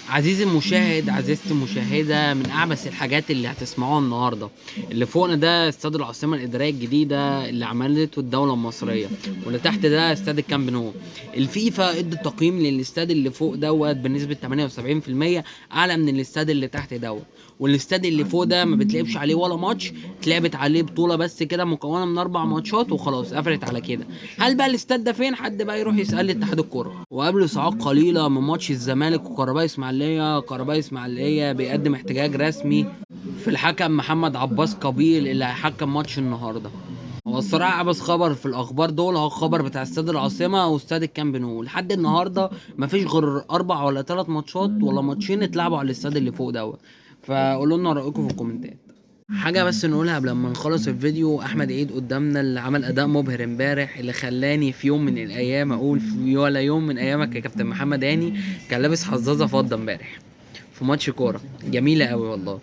عزيزي المشاهد، عزيزتي المشاهدة، من أعبث الحاجات اللي هتسمعوها النهاردة اللي فوقنا ده استاد العاصمة الإدارية الجديدة اللي عملته الدولة المصرية، واللي تحت ده استاد الكامب نو. الفيفا ادى تقييم للاستاد اللي فوق دوت بنسبة 78% أعلى من الاستاد اللي تحت دوت. والاستاد اللي فوق ده ما بتلعبش عليه ولا ماتش، اتلعبت عليه بطولة بس كده مكونة من 4 ماتشات وخلاص قفلت على كده. هل بقى الاستاد ده فين؟ حد بقى يروح يسأل اتحاد الكورة. وقبل ساعات قليلة من ماتش الزمالك وكهرباء اسماعيلية، كهرباء اسماعيلية بيقدم احتجاج رسمي في الحكم محمد عباس قبيل اللي هيحكم ماتش النهارده. هو الصراحة عبس خبر في الأخبار دول هو الخبر بتاع استاد العاصمة واستاد الكامب نو. لحد النهاردة مفيش غير 4 ولا 3 ماتشات ولا ماتشين اتلعبوا على الاستاد اللي فوق دوت. فقولوا لنا رأيكم في الكومنتات. حاجة بس نقولها قبل ما نخلص الفيديو، أحمد عيد قدامنا اللي عمل أداء مبهر امبارح، اللي خلاني في يوم من الأيام أقول في ولا يوم من أيامك يا كابتن محمد هاني. كان لابس حظاظة فضة امبارح في ماتش كورة جميلة أوي والله.